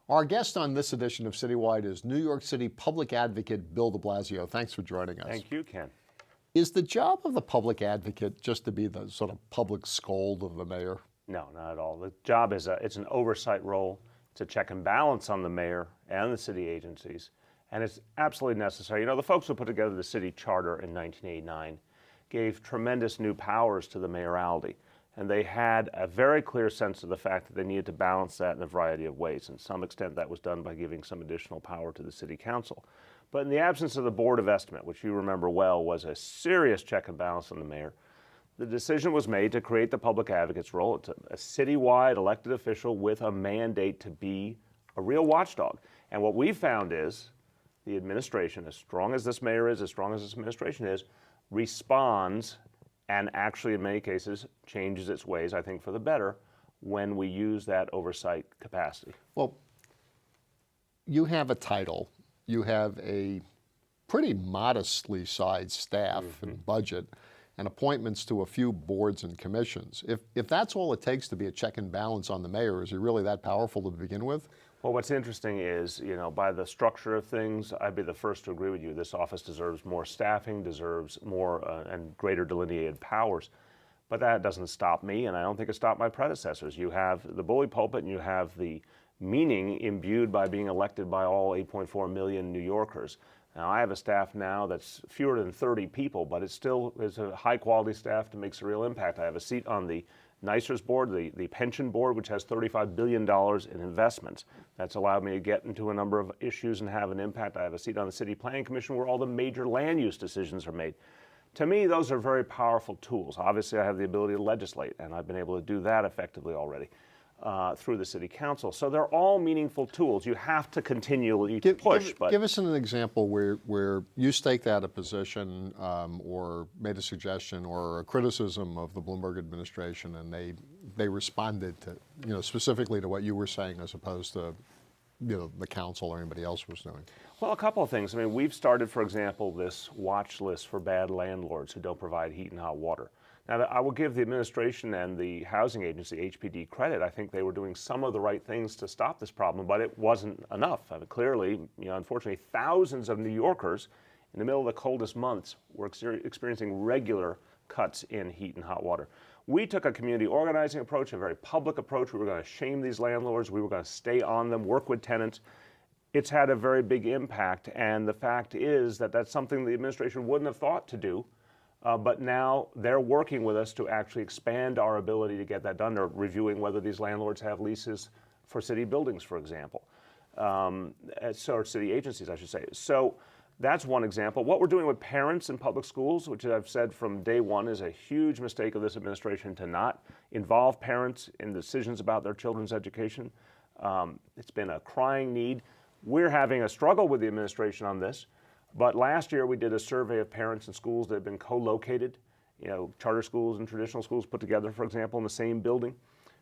Our guest on this edition of Citywide is New York City public advocate Bill de Blasio. Thanks for joining us. Thank you, Ken. Is the job of the public advocate just to be the sort of public scold of the mayor? No, not at all. The job is it's an oversight role. It's a check and balance on the mayor and the city agencies, and it's absolutely necessary. You know, the folks who put together the city charter in 1989 gave tremendous new powers to the mayoralty, and they had a very clear sense of the fact that they needed to balance that in a variety of ways. And to some extent that was done by giving some additional power to the city council. But in the absence of the Board of Estimate, which you remember well was a serious check and balance on the mayor, the decision was made to create the public advocate's role. It's a citywide elected official with a mandate to be a real watchdog. And what we found is the administration, as strong as this mayor is, as strong as this administration is, responds and actually in many cases changes its ways, I think, for the better when we use that oversight capacity. Well, you have a title, you have a pretty modestly sized staff and budget, and appointments to a few boards and commissions. If that's all it takes to be a check and balance on the mayor, is he really that powerful to begin with? Well, what's interesting is, you know, by the structure of things, I'd be the first to agree with you. This office deserves more staffing, deserves more and greater delineated powers. But that doesn't stop me, and I don't think it stopped my predecessors. You have the bully pulpit, and you have the meaning imbued by being elected by all 8.4 million New Yorkers. Now, I have a staff now that's fewer than 30 people, but it still is a high-quality staff that makes a real impact. I have a seat on the NYSERS board, the pension board, which has $35 billion in investments. That's allowed me to get into a number of issues and have an impact. I have a seat on the City Planning Commission where all the major land use decisions are made. To me, those are very powerful tools. Obviously, I have the ability to legislate, and I've been able to do that effectively already through the City Council. So they're all meaningful tools. You have to continually push. Give us an example where you staked out a position or made a suggestion or a criticism of the Bloomberg administration, and they responded to, you know, specifically to what you were saying as opposed to, you know, the council or anybody else was doing. Well, a couple of things. I mean, we've started, for example, this watch list for bad landlords who don't provide heat and hot water. Now, I will give the administration and the housing agency, HPD, credit. I think they were doing some of the right things to stop this problem, but it wasn't enough. I mean, clearly, you know, unfortunately, thousands of New Yorkers in the middle of the coldest months were experiencing regular cuts in heat and hot water. We took a community organizing approach, a very public approach. We were going to shame these landlords. We were going to stay on them, work with tenants. It's had a very big impact, and the fact is that that's something the administration wouldn't have thought to do. But now they're working with us to actually expand our ability to get that done. They're reviewing whether these landlords have leases for city buildings, for example, or city agencies, I should say. So that's one example. What we're doing with parents in public schools, which I've said from day one is a huge mistake of this administration to not involve parents in decisions about their children's education. It's been a crying need. We're having a struggle with the administration on this. But last year we did a survey of parents in schools that have been co-located, you know, charter schools and traditional schools put together, for example, in the same building.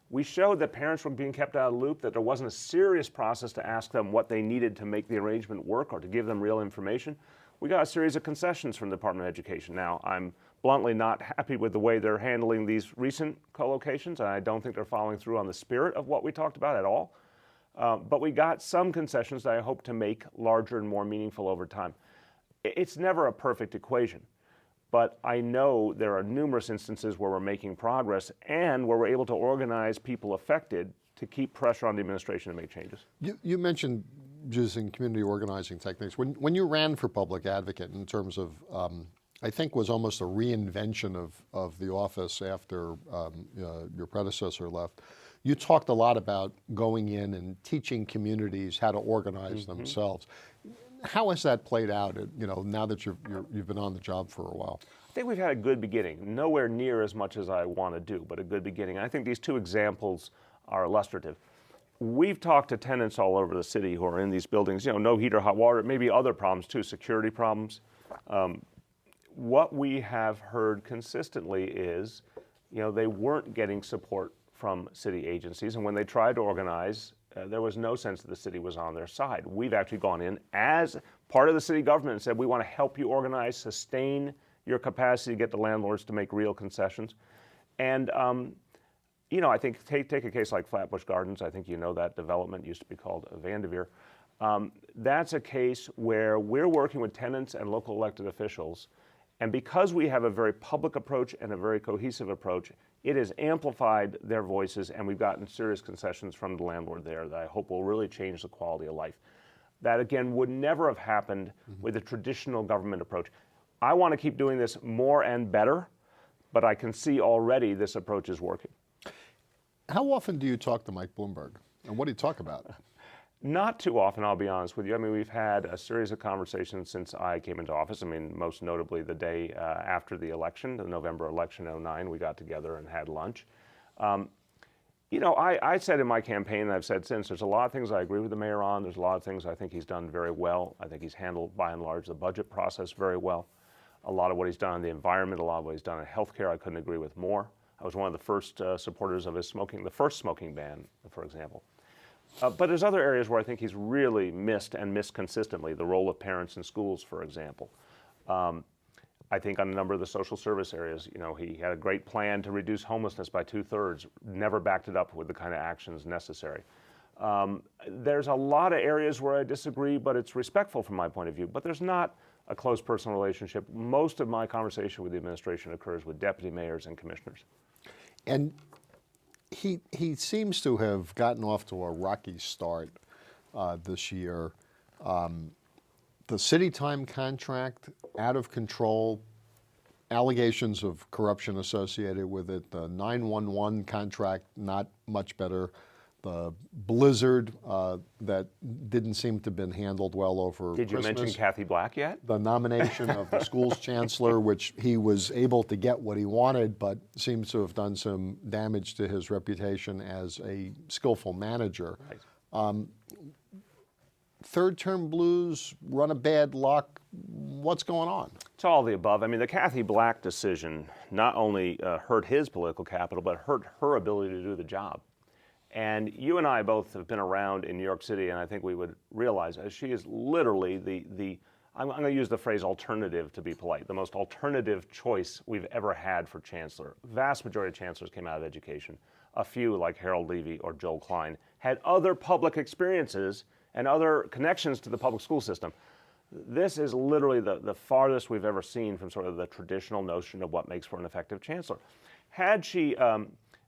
We showed that parents were being kept out of the loop, that there wasn't a serious process to ask them what they needed to make the arrangement work or to give them real information. We got a series of concessions from the Department of Education. Now, I'm bluntly not happy with the way they're handling these recent co-locations, and I don't think they're following through on the spirit of what we talked about at all. But we got some concessions that I hope to make larger and more meaningful over time. It's never a perfect equation, but I know there are numerous instances where we're making progress and where we're able to organize people affected to keep pressure on the administration to make changes. You mentioned using community organizing techniques. When you ran for public advocate in terms of, I think was almost a reinvention of the office after your predecessor left, you talked a lot about going in and teaching communities how to organize themselves. How has that played out, you know, now that you've been on the job for a while? I think we've had a good beginning. Nowhere near as much as I want to do, but a good beginning. I think these two examples are illustrative. We've talked to tenants all over the city who are in these buildings, you know, no heat or hot water, maybe other problems too, security problems. What we have heard consistently is, you know, they weren't getting support from city agencies, and when they tried to organize, there was no sense that the city was on their side. We've actually gone in as part of the city government and said, we want to help you organize, sustain your capacity to get the landlords to make real concessions. And I think take a case like Flatbush Gardens. I think you know that development used to be called Vanderveer. That's a case where we're working with tenants and local elected officials, and because we have a very public approach and a very cohesive approach, it has amplified their voices, and we've gotten serious concessions from the landlord there that I hope will really change the quality of life. That, again, would never have happened with a traditional government approach. I want to keep doing this more and better, but I can see already this approach is working. How often do you talk to Mike Bloomberg, and what do you talk about? Not too often, I'll be honest with you. I mean, we've had a series of conversations since I came into office. I mean, most notably the day after the election, the November election, 2009, we got together and had lunch. I said in my campaign, and I've said since, there's a lot of things I agree with the mayor on. There's a lot of things I think he's done very well. I think he's handled, by and large, the budget process very well. A lot of what he's done on the environment, a lot of what he's done in healthcare, I couldn't agree with more. I was one of the first supporters of the first smoking ban, for example. But there's other areas where I think he's really missed and missed consistently. The role of parents in schools, for example. I think on a number of the social service areas, he had a great plan to reduce homelessness by 2/3, never backed it up with the kind of actions necessary. There's a lot of areas where I disagree, but it's respectful from my point of view. But there's not a close personal relationship. Most of my conversation with the administration occurs with deputy mayors and commissioners. And he seems to have gotten off to a rocky start this year. The city time contract, out of control, allegations of corruption associated with it. The 911 contract, not much better. The blizzard that didn't seem to have been handled well over Did you Christmas. mention Kathy Black yet? The nomination of the school's chancellor, which he was able to get what he wanted, but seems to have done some damage to his reputation as a skillful manager. Right. Third-term blues, run of bad luck. What's going on? It's all the above. I mean, the Kathy Black decision not only hurt his political capital, but hurt her ability to do the job. And you and I both have been around in New York City, and I think we would realize she is literally I'm going to use the phrase alternative to be polite, the most alternative choice we've ever had for chancellor. Vast majority of chancellors came out of education. A few, like Harold Levy or Joel Klein, had other public experiences and other connections to the public school system. This is literally the farthest we've ever seen from sort of the traditional notion of what makes for an effective chancellor. Had she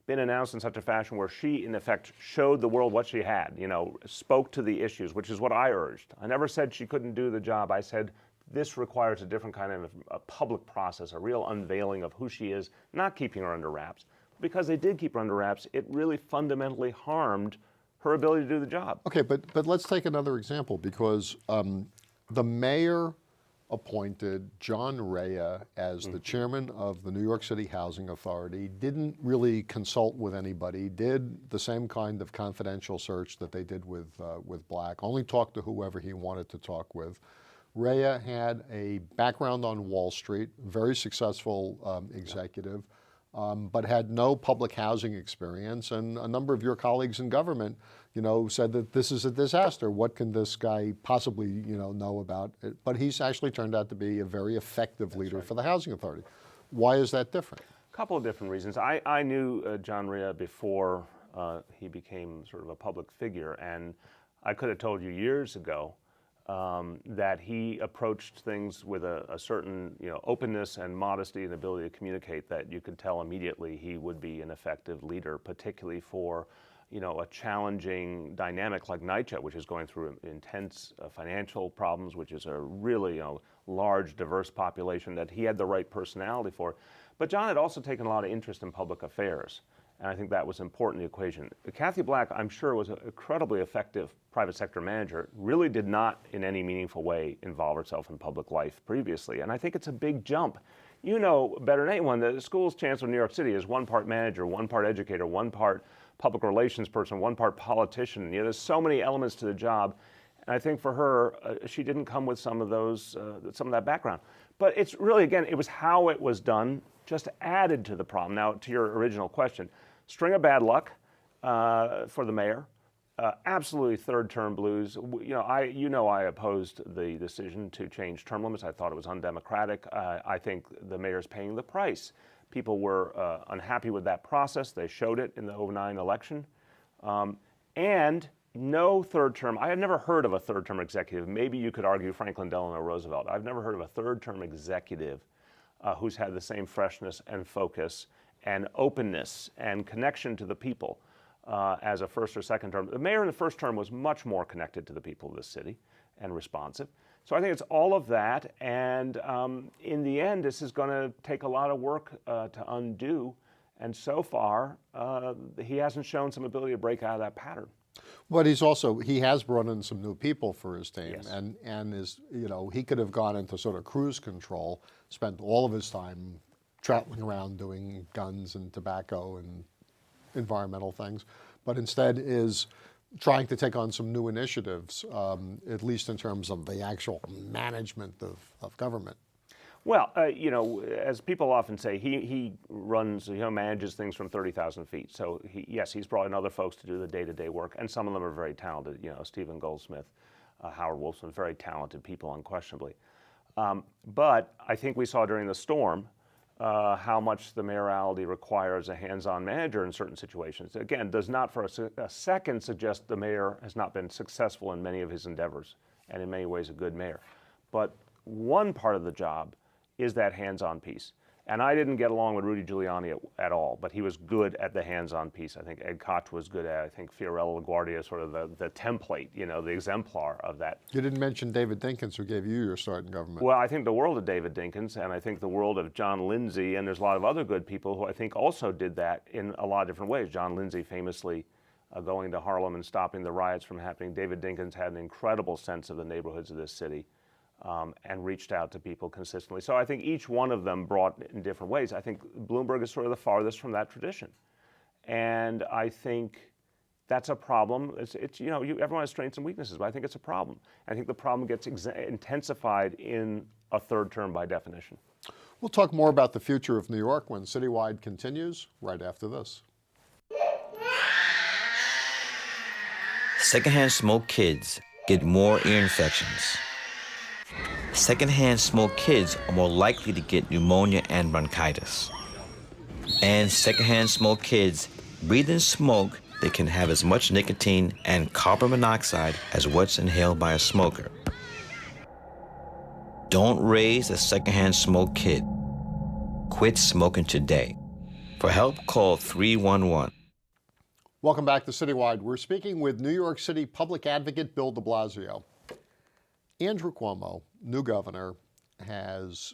been announced in such a fashion where she, in effect, showed the world what she had, spoke to the issues, which is what I urged. I never said she couldn't do the job. I said this requires a different kind of a public process, a real unveiling of who she is, not keeping her under wraps. Because they did keep her under wraps, it really fundamentally harmed her ability to do the job. Okay, but let's take another example, because the mayor appointed John Rea as the chairman of the New York City Housing Authority, didn't really consult with anybody, did the same kind of confidential search that they did with Black, only talked to whoever he wanted to talk with. Rea had a background on Wall Street, very successful executive, but had no public housing experience, and a number of your colleagues in government said that this is a disaster. What can this guy possibly, know about it? But he's actually turned out to be a very effective leader for the Housing Authority. Why is that different? A couple of different reasons. I knew John Rea before he became sort of a public figure, and I could have told you years ago that he approached things with a certain openness and modesty and ability to communicate that you could tell immediately he would be an effective leader, particularly for a challenging dynamic like NYCHA, which is going through intense financial problems, which is a really large, diverse population that he had the right personality for. But John had also taken a lot of interest in public affairs, and I think that was important in the equation. Kathy Black, I'm sure, was an incredibly effective private sector manager, really did not in any meaningful way involve herself in public life previously, and I think it's a big jump. You know better than anyone that the school's chancellor of New York City is one part manager, one part educator, one part public relations person, one part politician. There's so many elements to the job, and I think for her, she didn't come with some of that background. But it's really, again, it was how it was done, just added to the problem. Now, to your original question, string of bad luck for the mayor. Absolutely third-term blues. I opposed the decision to change term limits. I thought it was undemocratic. I think the mayor's paying the price People were unhappy with that process. They showed it in the '09 election. And no third term. I have never heard of a third term executive. Maybe you could argue Franklin Delano Roosevelt. I've never heard of a third term executive who's had the same freshness and focus and openness and connection to the people as a first or second term. The mayor in the first term was much more connected to the people of this city and responsive. So I think it's all of that. And in the end, this is going to take a lot of work to undo. And so far, he hasn't shown some ability to break out of that pattern. But he has brought in some new people for his team, Yes. and is, he could have gone into sort of cruise control, spent all of his time traveling around doing guns and tobacco and environmental things, but instead is trying to take on some new initiatives, at least in terms of the actual management of government. Well, as people often say, he runs, manages things from 30,000 feet. So yes, he's brought in other folks to do the day-to-day work, and some of them are very talented. Stephen Goldsmith, Howard Wolfson, very talented people, unquestionably. But I think we saw during the storm how much the mayoralty requires a hands-on manager in certain situations. Again, does not for a second suggest the mayor has not been successful in many of his endeavors, and in many ways a good mayor. But one part of the job is that hands-on piece. And I didn't get along with Rudy Giuliani at all, but he was good at the hands-on piece. I think Ed Koch was good at it. I think Fiorello LaGuardia is sort of the template, the exemplar of that. You didn't mention David Dinkins, who gave you your start in government. Well, I think the world of David Dinkins, and I think the world of John Lindsay, and there's a lot of other good people who I think also did that in a lot of different ways. John Lindsay famously going to Harlem and stopping the riots from happening. David Dinkins had an incredible sense of the neighborhoods of this city. And reached out to people consistently. So I think each one of them brought in different ways. I think Bloomberg is sort of the farthest from that tradition. And I think that's a problem. Everyone has strengths and weaknesses, but I think it's a problem. I think the problem gets intensified in a third term by definition. We'll talk more about the future of New York when CityWide continues right after this. Secondhand smoke kids get more ear infections. Secondhand smoke kids are more likely to get pneumonia and bronchitis. And secondhand smoke kids breathe in smoke that can have as much nicotine and carbon monoxide as what's inhaled by a smoker. Don't raise a secondhand smoke kid. Quit smoking today. For help, call 311. Welcome back to CityWide. We're speaking with New York City Public Advocate Bill de Blasio. Andrew Cuomo, new governor, has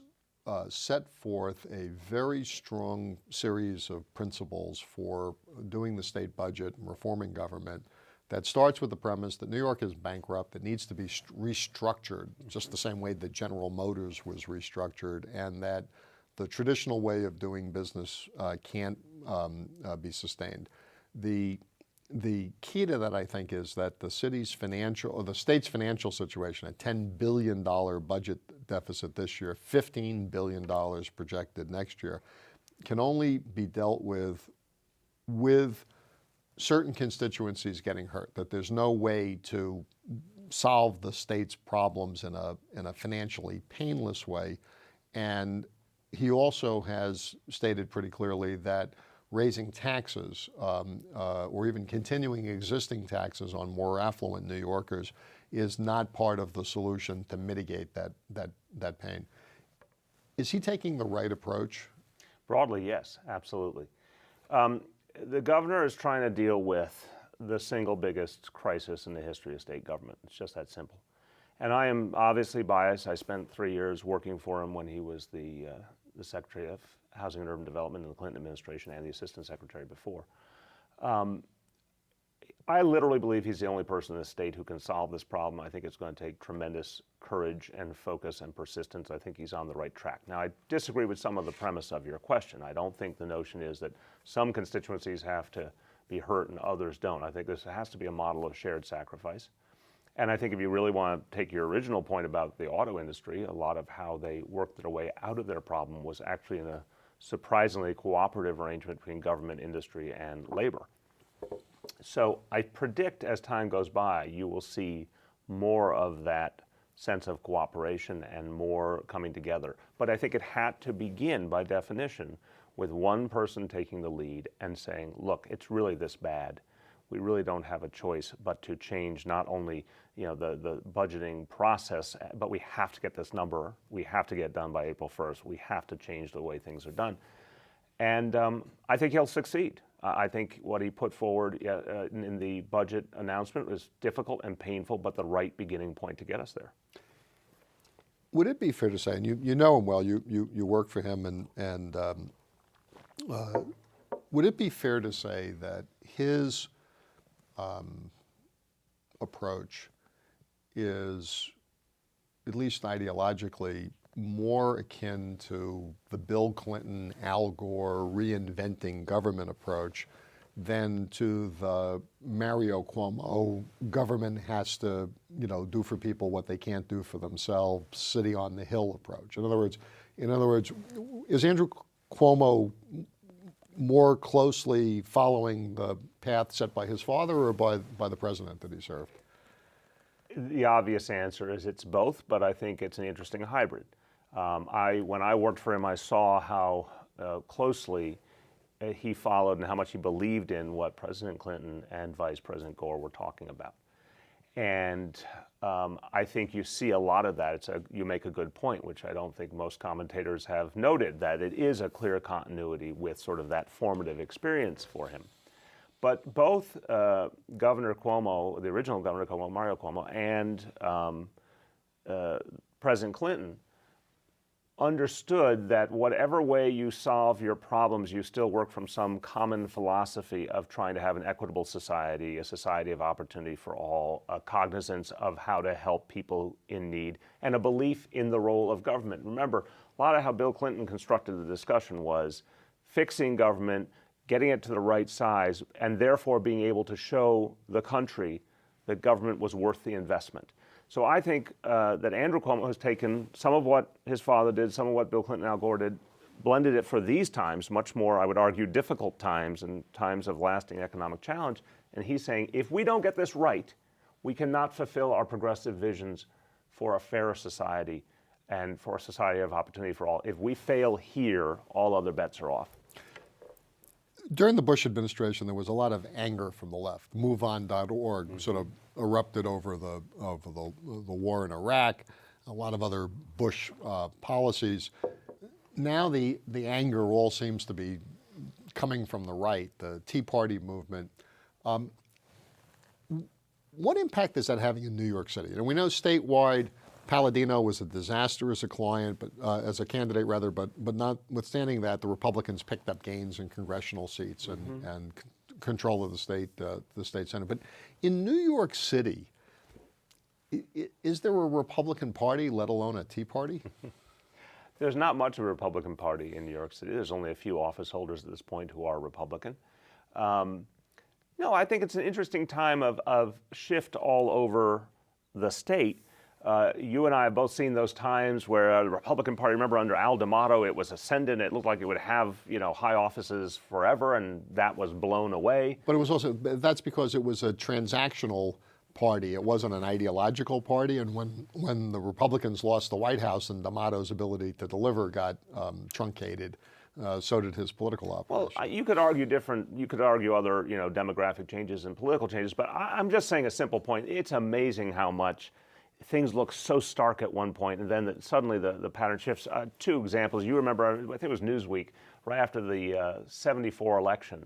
set forth a very strong series of principles for doing the state budget and reforming government that starts with the premise that New York is bankrupt, it needs to be restructured, just the same way that General Motors was restructured, and that the traditional way of doing business can't be sustained. The key to that, I think, is that the state's financial situation, a $10 billion budget deficit this year, $15 billion projected next year, can only be dealt with certain constituencies getting hurt, that there's no way to solve the state's problems in a financially painless way. And he also has stated pretty clearly that raising taxes or even continuing existing taxes on more affluent New Yorkers is not part of the solution to mitigate that pain. Is he taking the right approach? Broadly, yes, absolutely. The governor is trying to deal with the single biggest crisis in the history of state government. It's just that simple. And I am obviously biased. I spent 3 years working for him when he was the Secretary of Housing and Urban Development in the Clinton administration and the Assistant Secretary before. I literally believe he's the only person in the state who can solve this problem. I think it's going to take tremendous courage and focus and persistence. I think he's on the right track. Now, I disagree with some of the premise of your question. I don't think the notion is that some constituencies have to be hurt and others don't. I think this has to be a model of shared sacrifice. And I think if you really want to take your original point about the auto industry, a lot of how they worked their way out of their problem was actually in a surprisingly cooperative arrangement between government, industry, and labor. So I predict as time goes by, you will see more of that sense of cooperation and more coming together. But I think it had to begin, by definition, with one person taking the lead and saying, look, it's really this bad. We really don't have a choice but to change not only the budgeting process, but we have to get this number. We have to get it done by April 1st. We have to change the way things are done. And I think he'll succeed. I think what he put forward in the budget announcement was difficult and painful, but the right beginning point to get us there. Would it be fair to say, and you know him well, you work for him, and would it be fair to say that his approach is, at least ideologically, more akin to the Bill Clinton, Al Gore reinventing government approach than to the Mario Cuomo government has to, do for people what they can't do for themselves, city on the hill approach. In other words, is Andrew Cuomo more closely following the path set by his father or by the president that he served? The obvious answer is it's both, but I think it's an interesting hybrid. When I worked for him, I saw how closely he followed and how much he believed in what President Clinton and Vice President Gore were talking about. And I think you see a lot of that. You make a good point, which I don't think most commentators have noted, that it is a clear continuity with sort of that formative experience for him. But both Governor Cuomo, the original Governor Cuomo, Mario Cuomo, and President Clinton understood that whatever way you solve your problems, you still work from some common philosophy of trying to have an equitable society, a society of opportunity for all, a cognizance of how to help people in need, and a belief in the role of government. Remember, a lot of how Bill Clinton constructed the discussion was fixing government, getting it to the right size, and therefore being able to show the country that government was worth the investment. So I think that Andrew Cuomo has taken some of what his father did, some of what Bill Clinton and Al Gore did, blended it for these times, much more, I would argue, difficult times and times of lasting economic challenge. And he's saying, if we don't get this right, we cannot fulfill our progressive visions for a fairer society and for a society of opportunity for all. If we fail here, all other bets are off. During the Bush administration, there was a lot of anger from the left. MoveOn.org sort of erupted over the war in Iraq, a lot of other Bush policies. Now the anger all seems to be coming from the right, the Tea Party movement. What impact is that having in New York City? And we know statewide, Palladino was a disaster as a client, but as a candidate rather. But notwithstanding that, the Republicans picked up gains in congressional seats and control of the state Senate. But in New York City, is there a Republican Party, let alone a Tea Party? There's not much of a Republican Party in New York City. There's only a few office holders at this point who are Republican. No, I think it's an interesting time of shift all over the state. You and I have both seen those times where the Republican Party, remember under Al D'Amato, it was ascendant. It looked like it would have, high offices forever, and that was blown away. But it was also, that's because it was a transactional party. It wasn't an ideological party. And when the Republicans lost the White House and D'Amato's ability to deliver got truncated, so did his political operation. Well, you could argue other, demographic changes and political changes, but I'm just saying a simple point. It's amazing how much things look so stark at one point, and then suddenly the pattern shifts. Two examples. You remember, I think it was Newsweek, right after the 74 election,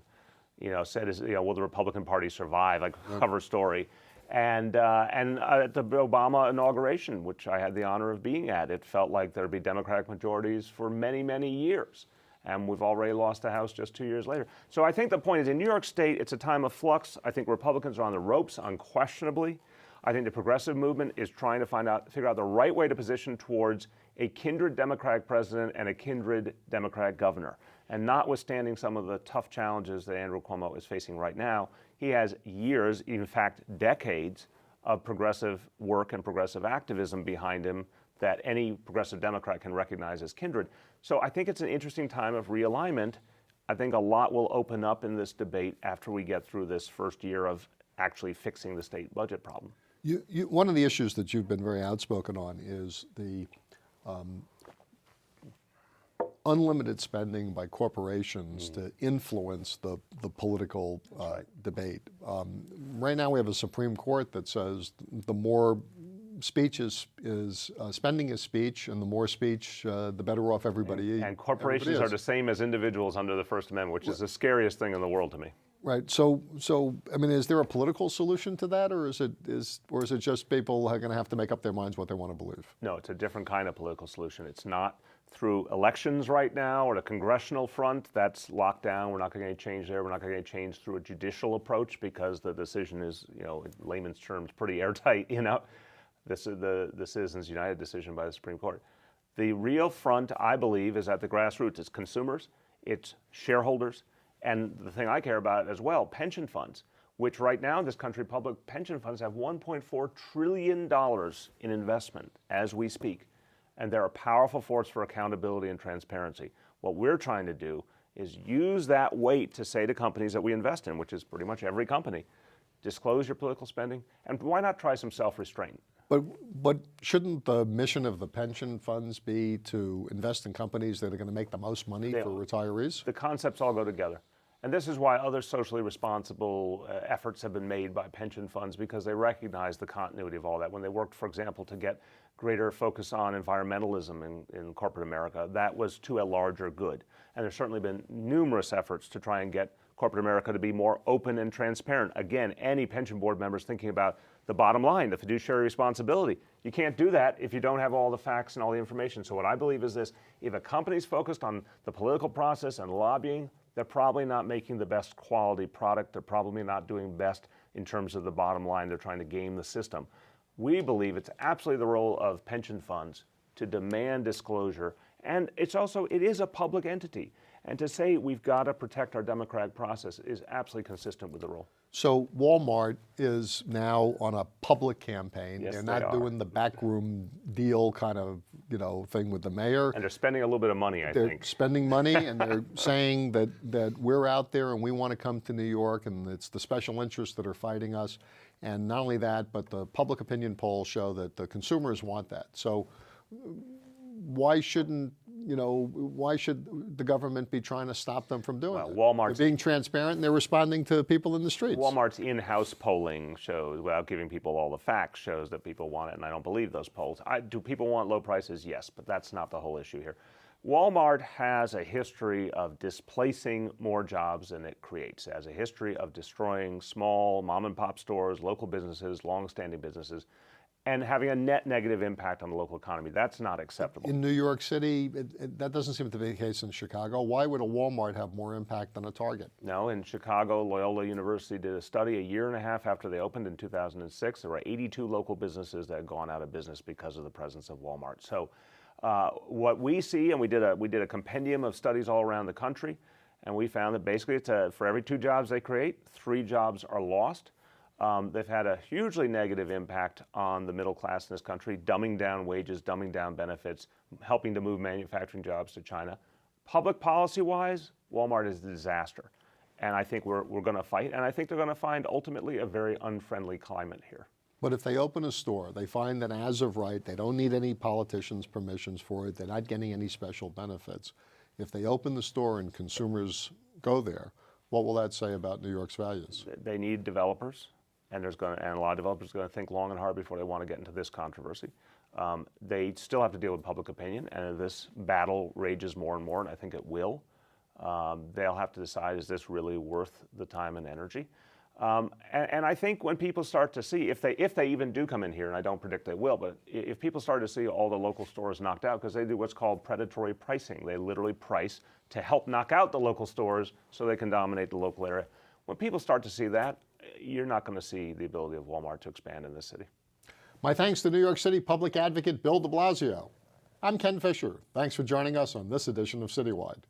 said, will the Republican Party survive? Like cover story. And at the Obama inauguration, which I had the honor of being at, it felt like there'd be Democratic majorities for many, many years. And we've already lost the House just 2 years later. So I think the point is, in New York State, it's a time of flux. I think Republicans are on the ropes, unquestionably. I think the progressive movement is trying to figure out the right way to position towards a kindred Democratic president and a kindred Democratic governor. And notwithstanding some of the tough challenges that Andrew Cuomo is facing right now, he has years, in fact decades, of progressive work and progressive activism behind him that any progressive Democrat can recognize as kindred. So I think it's an interesting time of realignment. I think a lot will open up in this debate after we get through this first year of actually fixing the state budget problem. One of the issues that you've been very outspoken on is the unlimited spending by corporations to influence the political debate. Right now we have a Supreme Court that says the more speech is spending is speech, and the more speech, the better off everybody. And corporations are the same as individuals under the First Amendment, which is the scariest thing in the world to me. Right. So I mean, is there a political solution to that, or is it just people are going to have to make up their minds what they want to believe? No, it's a different kind of political solution. It's not through elections right now or the congressional front. That's locked down. We're not going to get any change there. We're not going to get any change through a judicial approach because the decision is, in layman's terms, pretty airtight. This is the Citizens United decision by the Supreme Court. The real front, I believe, is at the grassroots. It's consumers, it's shareholders, and the thing I care about as well, pension funds, which right now in this country, public pension funds have $1.4 trillion in investment as we speak. And they're a powerful force for accountability and transparency. What we're trying to do is use that weight to say to companies that we invest in, which is pretty much every company, disclose your political spending, and why not try some self-restraint? But shouldn't the mission of the pension funds be to invest in companies that are going to make the most money for retirees? The concepts all go together. And this is why other socially responsible efforts have been made by pension funds, because they recognize the continuity of all that. When they worked, for example, to get greater focus on environmentalism in corporate America, that was to a larger good. And there's certainly been numerous efforts to try and get corporate America to be more open and transparent. Again, any pension board members thinking about the bottom line, the fiduciary responsibility. You can't do that if you don't have all the facts and all the information. So what I believe is this: if a company's focused on the political process and lobbying, they're probably not making the best quality product. They're probably not doing best in terms of the bottom line. They're trying to game the system. We believe it's absolutely the role of pension funds to demand disclosure. And it is a public entity. And to say we've got to protect our democratic process is absolutely consistent with the role. So Walmart is now on a public campaign. Yes, they're they not are. doing the backroom deal kind of thing with the mayor. And they're spending a little bit of money, I They're think. spending money, and they're saying that we're out there and we want to come to New York, and it's the special interests that are fighting us. And not only that, but the public opinion polls show that the consumers want that. So why should the government be trying to stop them from doing it? Walmart's They're being transparent, and they're responding to people in the streets. Walmart's in-house polling shows, without giving people all the facts, shows that people want it, and I don't believe those polls. Do people want low prices? Yes, but that's not the whole issue here. Walmart has a history of displacing more jobs than it creates, has a history of destroying small mom-and-pop stores, local businesses, long-standing businesses, and having a net negative impact on the local economy. That's not acceptable. In New York City, that doesn't seem to be the case in Chicago. Why would a Walmart have more impact than a Target? No, in Chicago, Loyola University did a study a year and a half after they opened in 2006. There were 82 local businesses that had gone out of business because of the presence of Walmart. So what we see, and we did a compendium of studies all around the country, and we found that basically for every 2 jobs they create, 3 jobs are lost. They've had a hugely negative impact on the middle class in this country, dumbing down wages, dumbing down benefits, helping to move manufacturing jobs to China. Public policy-wise, Walmart is a disaster. And I think we're going to fight, and I think they're going to find ultimately a very unfriendly climate here. But if they open a store, they find that as of right, they don't need any politicians' permissions for it, they're not getting any special benefits. If they open the store and consumers go there, what will that say about New York's values? They need developers, and a lot of developers are going to think long and hard before they want to get into this controversy. They still have to deal with public opinion, and if this battle rages more and more, and I think it will, they'll have to decide, is this really worth the time and energy? And I think when people start to see, if they even do come in here, and I don't predict they will, but if people start to see all the local stores knocked out, because they do what's called predatory pricing. They literally price to help knock out the local stores so they can dominate the local area. When people start to see that, you're not going to see the ability of Walmart to expand in this city. My thanks to New York City Public Advocate Bill de Blasio. I'm Ken Fisher. Thanks for joining us on this edition of CityWide.